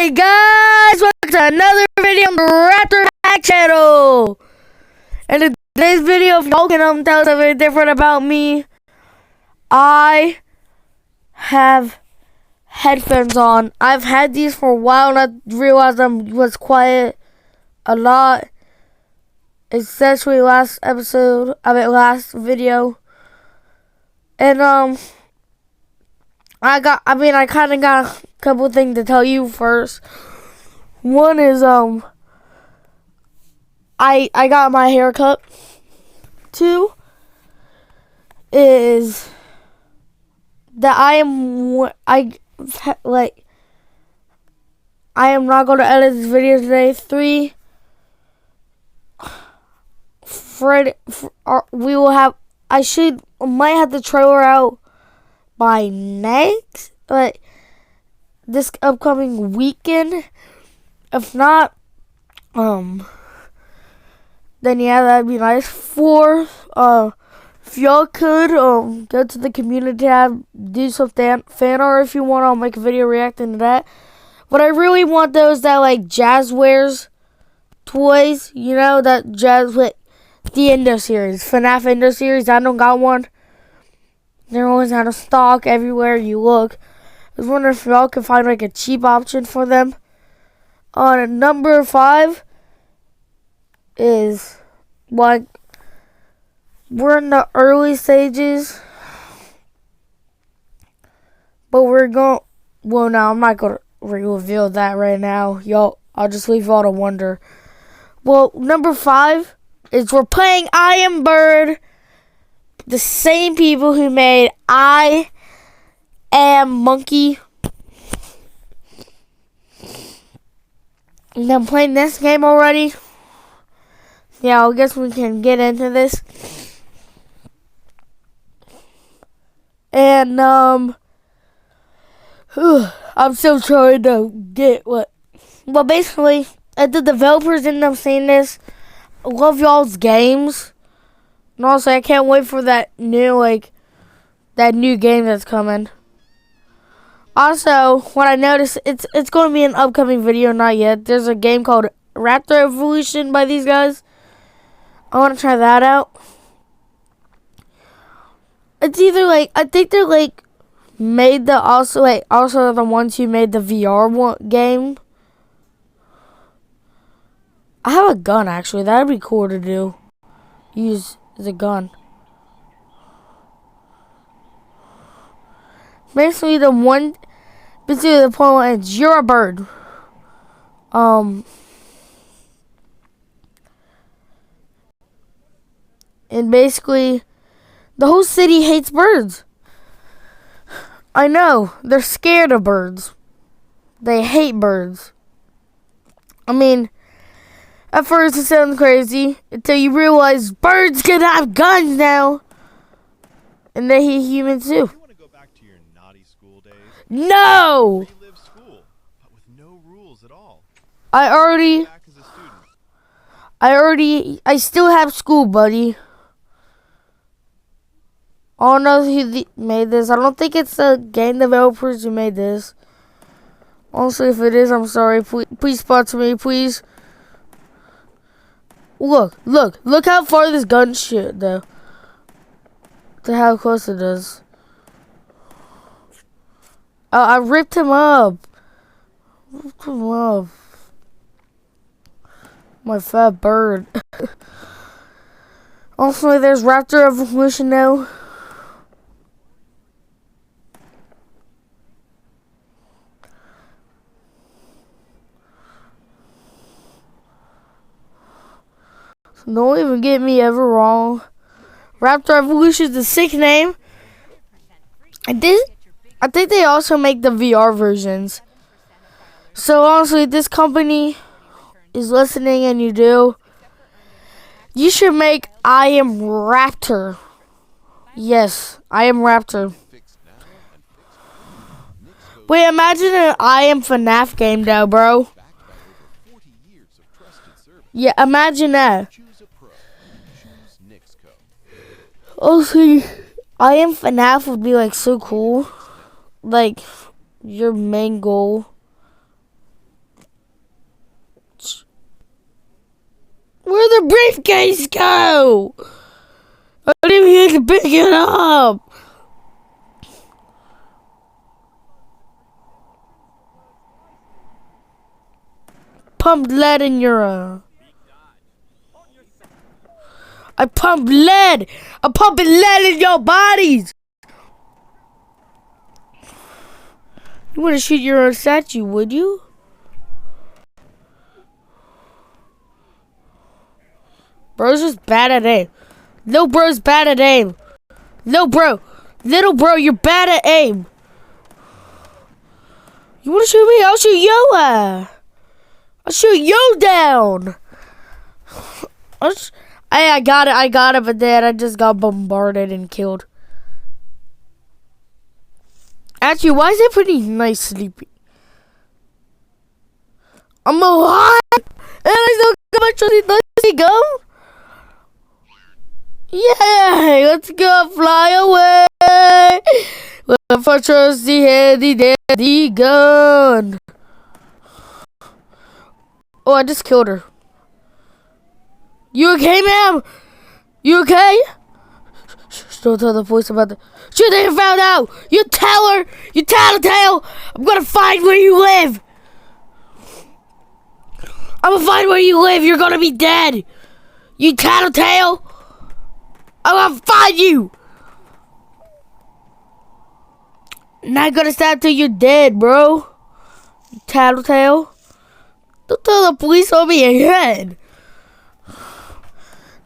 Hey guys, welcome to another video on the Raptor Hack channel. And in today's video, if y'all can tell something different about me, I have headphones on. I've had these for a while and I realized I was quiet a lot. Especially last video. And I kind of got a couple things to tell you first. One is I got my hair cut. Two is that I am not going to edit this video today. Three, we will have. I might have the trailer out by this upcoming weekend. If not, then yeah, that'd be nice. Four, if y'all could go to the community tab, do some fan art if you want. I'll make a video reacting to that. What I really want though is that like Jazz wears toys, you know, that Jazz with the Indo series, FNAF Indo series. I don't got one. They're always out of stock everywhere you look. I was wondering if y'all could find like a cheap option for them. Number 5 is like we're in the early stages, but we're going. Well, no, I'm not gonna reveal that right now, y'all. I'll just leave y'all to wonder. Well, number 5 is we're playing I Am Bird. The same people who made I Am Monkey. And I'm playing this game already. Yeah, I guess we can get into this. And I'm still trying to get what. Well, basically, the developers end up saying this. I love y'all's games. And also, I can't wait for that new game that's coming. Also, what I noticed, it's going to be an upcoming video, not yet. There's a game called Raptor Evolution by these guys. I want to try that out. It's either I think they're made the also the ones who made the VR game. I have a gun actually. That'd be cool to do. Use the gun. Basically, the point is you're a bird. And basically, the whole city hates birds. I know, they're scared of birds. They hate birds. I mean, at first it sounds crazy until you realize birds can have guns now. And they hate humans too. You want to go back to your naughty school days? No! Relive school, but with no rules at all. I Back as a student. I still have school, buddy. I don't know who made this. I don't think it's the game developers who made this. Also, if it is, I'm sorry. Please sponsor me, please. Look how far this gun shoots, though. To how close it is. Oh, I ripped him up. My fat bird. Also, there's Raptor Evolution now. So don't even get me ever wrong. Raptor Evolution is a sick name. I think they also make the VR versions. So honestly, this company is listening and you do. You should make I Am Raptor. Yes, I Am Raptor. Wait, imagine an I Am FNAF game though, bro. Yeah, imagine that. Also, I Am FNAF would be so cool. Like, your main goal Where'd the briefcase go? I didn't even pick it up. Pumped lead in your I pump lead. I'm pumping lead in your bodies. You want to shoot your own statue, would you? Bro's just bad at aim. Little bro's bad at aim. Little bro, you're bad at aim. You want to shoot me? I'll shoot you. I'll shoot you down. I got it, but then I just got bombarded and killed. Actually, why is it pretty nice sleeping? I'm alive! And I still got my trusty dusty gun? Yay! Let's go fly away! With a trusty handy dandy gun. Oh, I just killed her. You okay, ma'am? You okay? Don't tell the police about the shit they found out. You tell her. You tattletale. I'm gonna find where you live. I'm gonna find where you live. You're gonna be dead. You tattletale. I'm gonna find you. Not gonna stop till you're dead, bro. You tattletale. Don't tell the police on me again.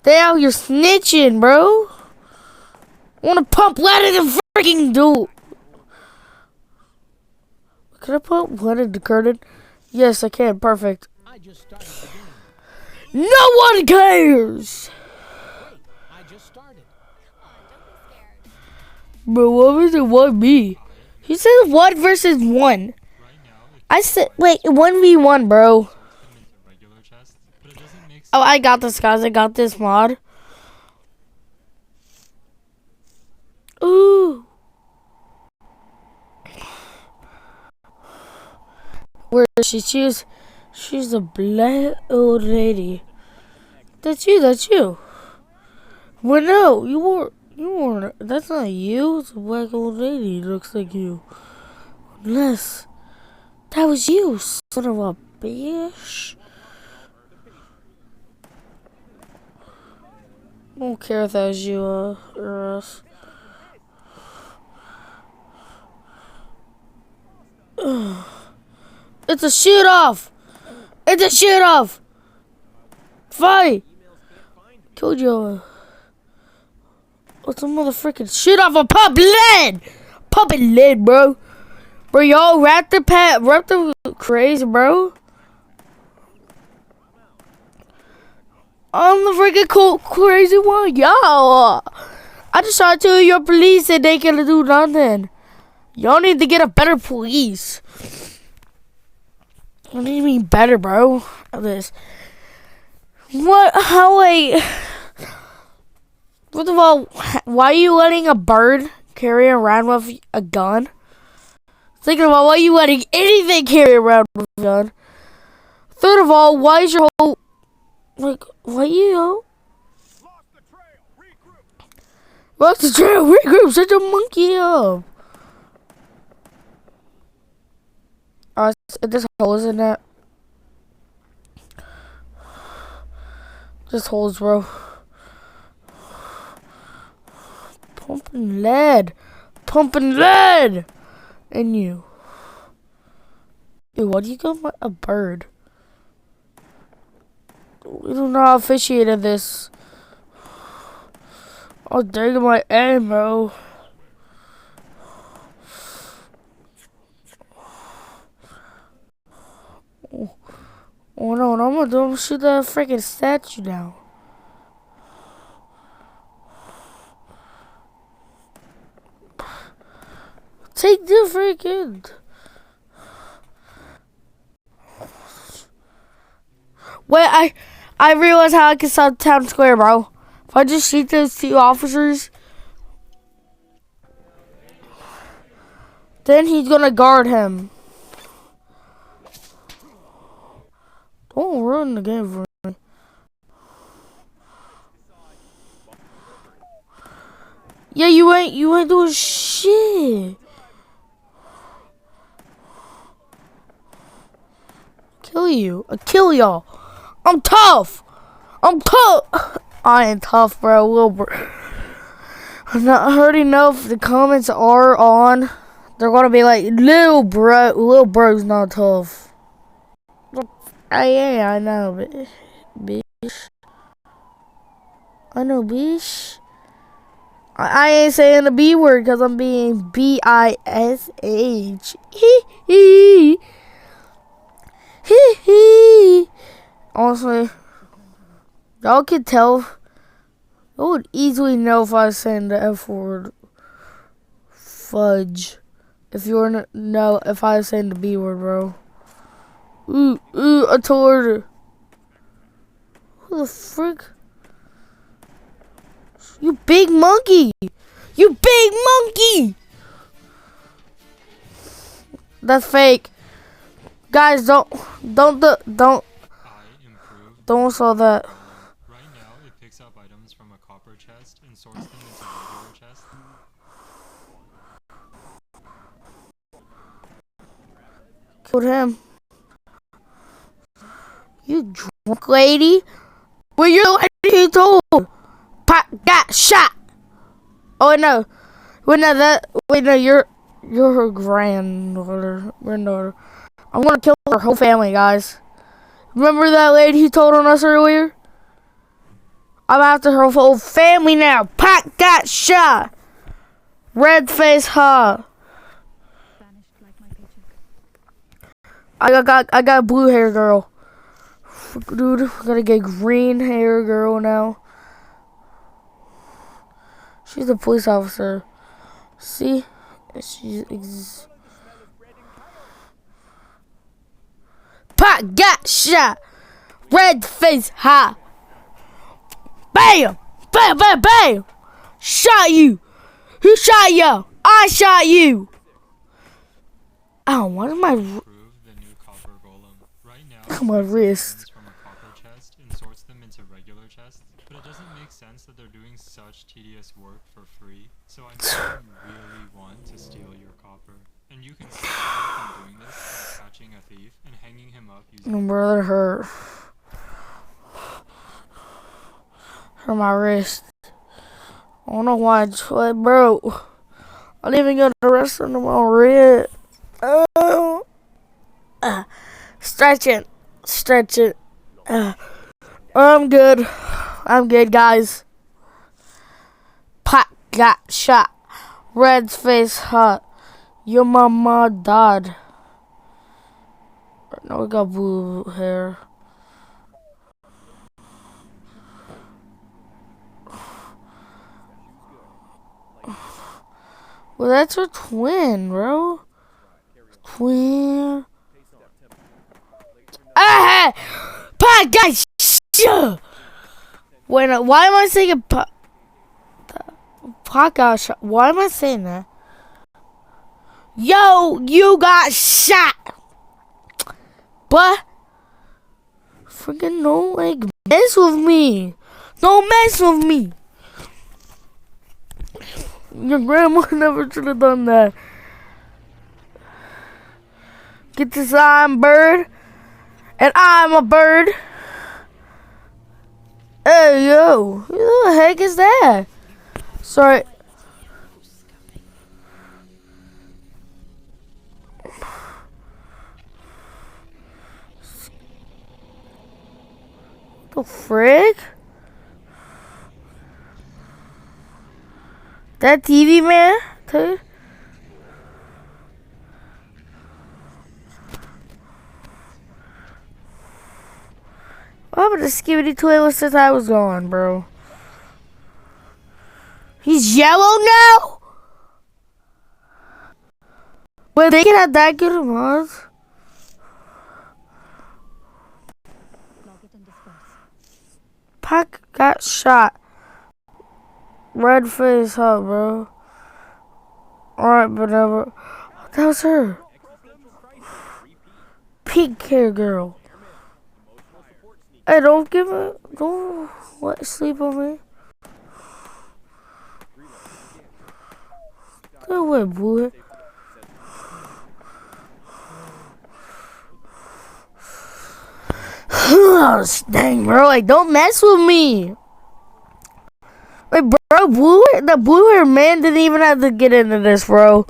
They out here snitching, bro. I wanna pump lead in the freaking dude. Can I pump lead in the curtain? Yes, I can. Perfect. No one cares. I just started. Bro, what was it? What me? He said 1 versus 1. I said, wait, 1v1, bro. Oh, I got this, guys. I got this mod. Ooh. Where is she? She's a black old lady. That's you. Well, no, you weren't. That's not you. It's a black old lady. Looks like you. Unless that was you, son of a bitch. I don't care if that was you, or us. It's a shoot off! It's a shoot off! Fight! Killed you. What's a motherfucking shoot off a pump lead! Pumping lead, bro. Bro, y'all raptor crazy, bro. I'm the freaking cool, crazy one, y'all. I just tried to tell your police and they can't do nothing. Y'all need to get a better police. What do you mean better, bro? This. What? How? Wait. First of all, why are you letting a bird carry around with a gun? Second of all, why are you letting anything carry around with a gun? Third of all, why is your whole why you? Lost the trail, regroup, set your monkey up. There's holes in that. Just holes, bro. Pumping lead. And you. Dude, why do you got a bird? We do not officiate in this. Oh, dang my aim, bro. Oh no, I'm gonna shoot that freaking statue down. Take the freaking. Wait, I realized how I can stop town square, bro. If I just shoot those 2 officers, then he's gonna guard him. Don't ruin the game for me. Yeah, you ain't doing shit. Kill you. I kill y'all. I'm tough. I'm tough. I ain't tough, bro. Wilbur. I already know if the comments are on, they're gonna be like, little bro's not tough. I know, bitch. I know, bitch. I ain't saying the B word because I'm being B-I-S-H. Hee hee. Hee hee. Honestly, y'all could tell. I would easily know if I was saying the F word. Fudge. If you were to know if I was saying the B word, bro. I told her. Who the frick? You big monkey! You big monkey! That's fake. Guys, don't saw that. Right now, it picks up items from a copper chest and sorts them into regular chests. Killed him. You drunk lady? Where you lady told? Pop got shot. Oh no. Wait no, you're her granddaughter. I'm gonna kill her whole family, guys. Remember that lady who told on us earlier? I'm after her whole family now. Pac got shot. Red face, huh? I got a blue hair girl. Dude, we gotta get green hair girl now. She's a police officer. See? She's Pac got shot. Red face high. Bam! Bam, bam, bam! Shot you! Who shot you? I shot you! Oh, what am I? The new copper golem. Right now, My wrist. from a copper chest and sorts them into regular chests. But it doesn't make sense that they're doing such tedious work for free. So I really want to steal your copper. And you can stop them doing this by catching a thief and hanging him up using My brother hurt my wrist. I don't know why it's like, bro. I didn't even get the rest of my wrist. Oh. Stretch it. I'm good, guys. Pac got shot. Red's face hot. Your mama died. Now we got blue hair. Well, that's her twin, bro. Twin. Ah! Pac got shot. Wait, why am I saying Pac got shot? Why am I saying that? Yo, you got shot. But freaking don't like mess with me. Don't mess with me. Your grandma never should have done that. Get this, I'm bird. And I'm a bird. Hey, yo. Who the heck is that? Sorry. The frick? That TV man? Too? What happened to Skibidi Toilet since I was gone, bro? He's yellow now? Wait, they can have that good of mods? Pac got shot. Red face, huh, bro? Alright, but never. That was her. Pink hair girl. Hey, don't let sleep on me. Go away, boy. Dang, bro, like, don't mess with me. Like, bro, the blue hair man didn't even have to get into this, bro.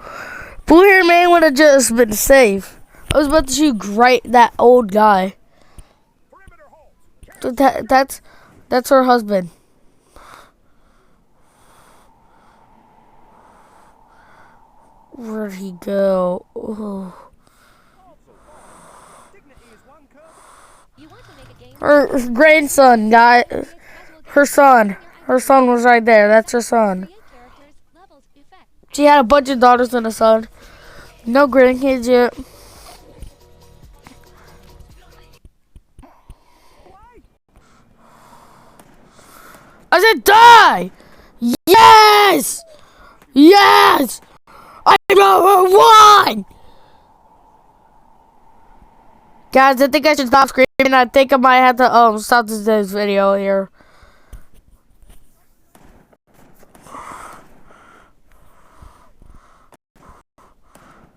Blue hair man would have just been safe. I was about to shoot that old guy. So that's her husband. Where'd he go? Oh. Her grandson, guy. Her son. Her son was right there. That's her son. She had a bunch of daughters and a son. No grandkids yet. I said die! Yes! Yes! I'm number one! Guys, I think I should stop screaming. I think I might have to stop this video here.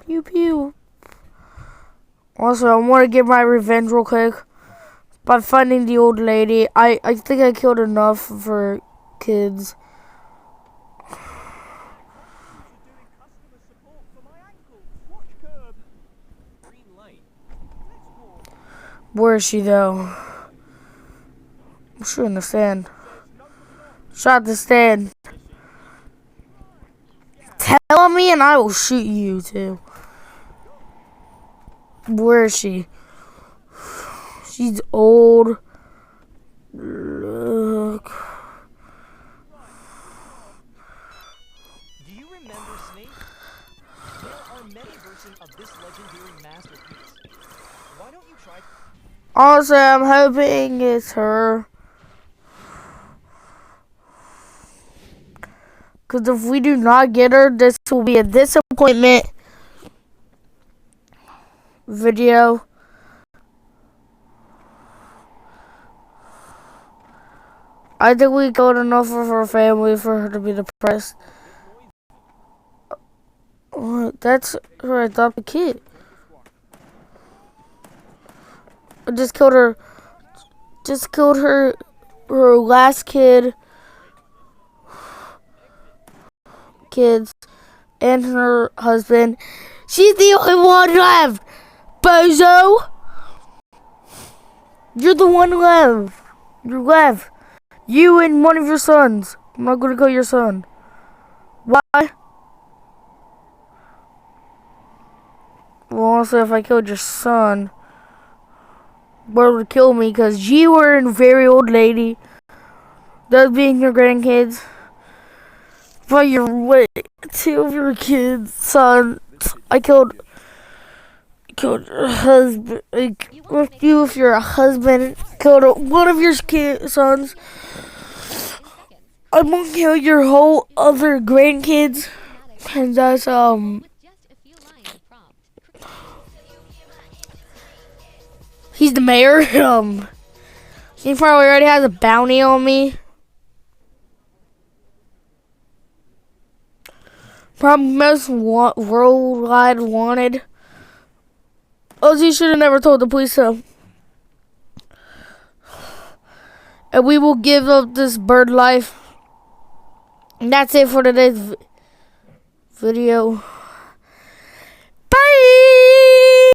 Pew pew. Also, I want to get my revenge real quick by finding the old lady. I think I killed enough for kids. Where is she though? I'm shooting the stand. Shot the stand. Tell me and I will shoot you too. Where is she? She's old. Look. Do you remember Snape? There are many versions of this legendary masterpiece. Why don't you try? Also, I'm hoping it's her. Because if we do not get her, this will be a disappointment video. I think we killed enough of her family for her to be depressed. That's her adopted kid. I just killed her. Just killed her last kids, and her husband. She's the only one left, bozo. You're the one left. You're left. You and one of your sons. I'm not gonna kill your son. Why? Well, also, if I killed your son, Lord would kill me because you were a very old lady. Those being your grandkids. But two of your kids, sons. I killed your husband. You, if you're a husband, killed one of your sons. I'm gonna kill your whole other grandkids. And that's, he's the mayor. He probably already has a bounty on me. Probably most worldwide wanted. Ozzy should have never told the police so. And we will give up this bird life. And that's it for today's video. Bye!